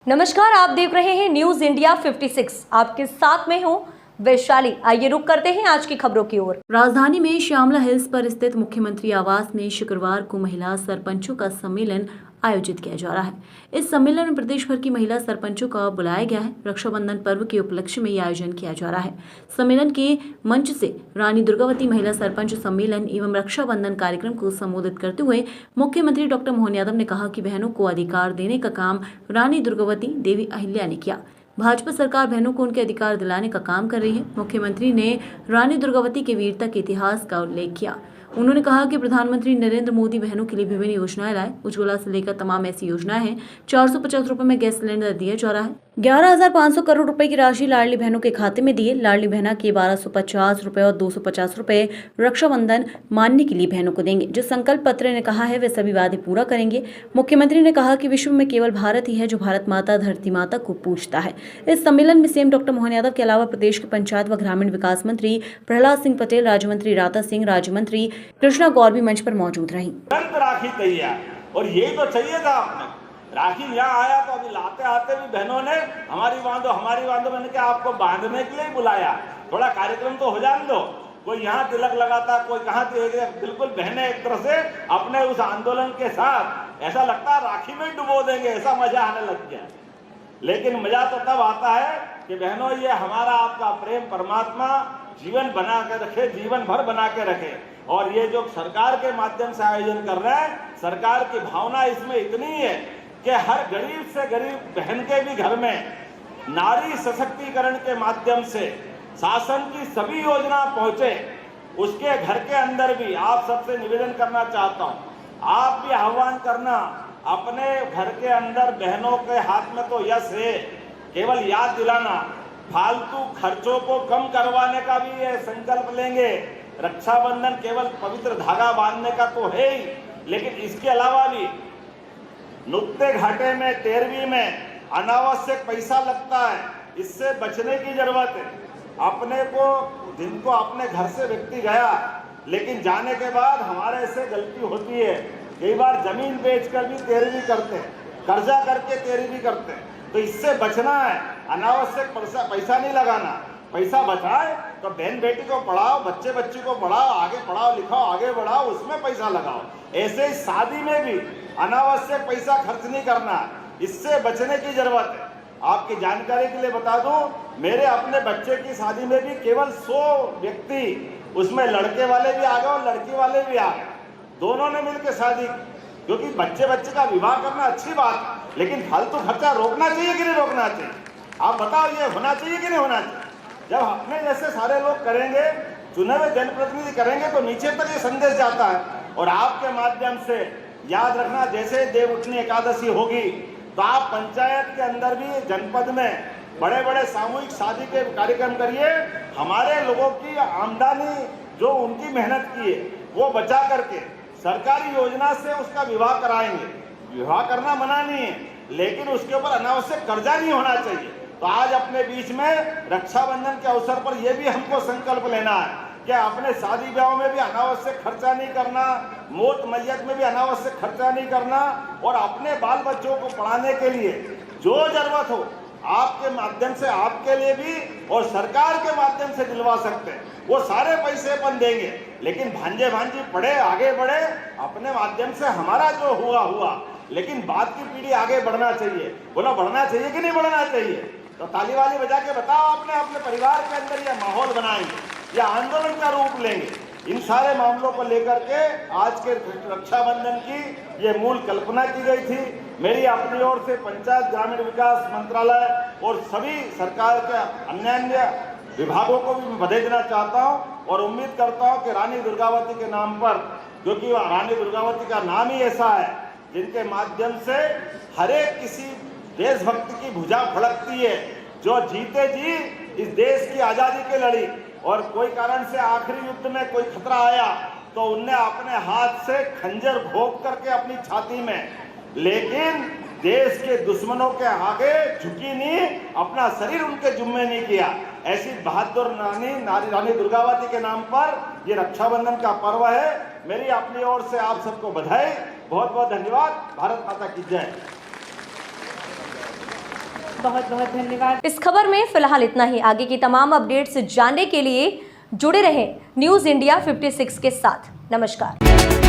नमस्कार, आप देख रहे हैं न्यूज इंडिया 56। आपके साथ में हूं वैशाली। आइए रुक करते हैं आज की खबरों की ओर। राजधानी में श्यामला हिल्स पर स्थित मुख्यमंत्री आवास में शुक्रवार को महिला सरपंचों का सम्मेलन आयोजित किया जा रहा है। इस सम्मेलन में प्रदेश भर की महिला सरपंचों का बुलाया गया है। रक्षाबंधन पर्व के उपलक्ष्य में यह आयोजन किया जा रहा है। सम्मेलन के मंच से रानी दुर्गावती महिला सरपंच सम्मेलन एवं रक्षाबंधन कार्यक्रम को संबोधित करते हुए मुख्यमंत्री डॉक्टर मोहन यादव ने कहा कि बहनों को अधिकार देने का काम रानी दुर्गावती देवी अहिल्या ने किया। भाजपा सरकार बहनों को उनके अधिकार दिलाने का काम कर रही है। मुख्यमंत्री ने रानी दुर्गावती के वीरता के इतिहास का उल्लेख किया। उन्होंने कहा कि प्रधानमंत्री नरेंद्र मोदी बहनों के लिए विभिन्न योजनाएं लाए। उज्ज्वला से लेकर तमाम ऐसी योजनाएं हैं। 450 रुपए में गैस सिलेंडर दिया जा रहा है। 11,500 करोड़ रुपए की राशि लाडली बहनों के खाते में दिए। लाडली बहना के 1250 रुपए और 250 रुपए रक्षाबंधन मानने के लिए बहनों को देंगे। जो संकल्प पत्र ने कहा है वे सभी वादे पूरा करेंगे। मुख्यमंत्री ने कहा कि विश्व में केवल भारत ही है जो भारत माता धरती माता को पूजता है। इस सम्मेलन में सीएम डॉक्टर मोहन यादव के अलावा प्रदेश के पंचायत व ग्रामीण विकास मंत्री प्रहलाद सिंह पटेल, राज्य मंत्री राता सिंह, राज्य मंत्री कृष्णा गौर भी मंच पर मौजूद रही। राखी तैयार, और यही तो चाहिए था आपने। राखी यहाँ आया तो अभी लाते आते भी बहनों ने हमारी बांधो मैंने क्या आपको बांधने के लिए बुलाया। थोड़ा कार्यक्रम तो हो जाने दो। कोई यहाँ तिलक लगाता, कोई कहाँ बिल्कुल बहनें एक तरह से अपने उस आंदोलन के साथ ऐसा लगता है राखी में डुबो देंगे, ऐसा मजा आने लग गया। लेकिन मजा तो तब आता है कि बहनों ये हमारा आपका प्रेम परमात्मा जीवन बना के रखे, जीवन भर बना के रखे। और ये जो सरकार के माध्यम से आयोजन कर रहे हैं, सरकार की भावना इसमें इतनी है कि हर गरीब से गरीब बहन के भी घर में नारी सशक्तिकरण के माध्यम से शासन की सभी योजना पहुंचे। उसके घर के अंदर भी आप सबसे निवेदन करना चाहता हूं, आप भी आह्वान करना, अपने घर के अंदर बहनों के हाथ में तो यश है, केवल याद दिलाना। फालतू खर्चों को कम करवाने का भी ये संकल्प लेंगे। रक्षाबंधन केवल पवित्र धागा बांधने का तो है ही, लेकिन इसके अलावा भी नुक्ते घाटे में, तेरवी में अनावश्यक पैसा लगता है, इससे बचने की जरूरत है। अपने को दिन को अपने घर से व्यक्ति गया, लेकिन जाने के बाद हमारे से गलती होती है। कई बार जमीन बेचकर भी तेरवी करते हैं, कर्जा करके तेरवी करते हैं। तो इससे बचना है, अनावश्यक पैसा नहीं लगाना। पैसा बचाए तो बहन बेटी को पढ़ाओ, बच्चे बच्ची को पढ़ाओ, आगे पढ़ाओ लिखाओ, आगे बढ़ाओ, उसमें पैसा लगाओ। ऐसे ही शादी में भी अनावश्यक पैसा खर्च नहीं करना, इससे बचने की जरूरत है। आपकी जानकारी के लिए बता दूं, मेरे अपने बच्चे की शादी में भी केवल 100 व्यक्ति, उसमें लड़के वाले भी आ गए और लड़की वाले भी आ गए, दोनों ने मिलकर शादी की। क्योंकि बच्चे का विवाह करना अच्छी बात, लेकिन फालतू खर्चा रोकना चाहिए कि नहीं रोकना चाहिए? आप बताओ, ये होना चाहिए कि नहीं होना चाहिए? जब अपने जैसे सारे लोग करेंगे, चुने हुए जनप्रतिनिधि करेंगे, तो नीचे तक ये संदेश जाता है। और आपके माध्यम से याद रखना, जैसे देवउठनी एकादशी होगी तो आप पंचायत के अंदर भी, जनपद में बड़े बड़े सामूहिक शादी के कार्यक्रम करिए। हमारे लोगों की आमदनी जो उनकी मेहनत की है वो बचा करके सरकारी योजना से उसका विवाह कराएंगे। विवाह करना मना नहीं है, लेकिन उसके ऊपर अनावश्यक कर्जा नहीं होना चाहिए। तो आज अपने बीच में रक्षाबंधन के अवसर पर यह भी हमको संकल्प लेना है कि अपने शादी ब्याह में भी अनावश्यक खर्चा नहीं करना, मौत मैयत में भी अनावश्यक खर्चा नहीं करना, और अपने बाल बच्चों को पढ़ाने के लिए जो जरूरत हो आपके माध्यम से आपके लिए भी और सरकार के माध्यम से दिलवा सकते हैं। वो सारे पैसे अपन देंगे, लेकिन भांजे भांजी पढ़े, आगे बढ़े, अपने माध्यम से हमारा जो हुआ, लेकिन बाद की पीढ़ी आगे बढ़ना चाहिए। बोला बढ़ना चाहिए कि नहीं बढ़ना चाहिए? तो ताली वाली बजा के बताओ, अपने परिवार के अंदर यह माहौल बनाएंगे, यह आंदोलन का रूप लेंगे। इन सारे मामलों को लेकर के आज के रक्षाबंधन की ये मूल कल्पना की गई थी। मेरी अपनी ओर से पंचायत ग्रामीण विकास मंत्रालय और सभी सरकार के अन्य विभागों को भी मैं बधाई देना चाहता हूं, और उम्मीद करता हूं कि रानी दुर्गावती के नाम पर, क्योंकि रानी दुर्गावती का नाम ही ऐसा है जिनके माध्यम से हर एक किसी देशभक्त की भुजा फड़कती है, जो जीते जी इस देश की आजादी के लड़ी, और कोई कारण से आखिरी युद्ध में कोई खतरा आया तो उनने अपने हाथ से खंजर घोंप करके अपनी छाती में, लेकिन देश के दुश्मनों के आगे झुकी नहीं, अपना शरीर उनके जुम्मे नहीं किया। ऐसी बहादुर रानी दुर्गावती के नाम पर ये रक्षाबंधन का पर्व है। मेरी अपनी ओर से आप सबको बधाई, बहुत बहुत धन्यवाद। भारत माता की जय। बहुत बहुत धन्यवाद। इस खबर में फिलहाल इतना ही। आगे की तमाम अपडेट्स जानने के लिए जुड़े रहें न्यूज़ इंडिया 56 के साथ। नमस्कार।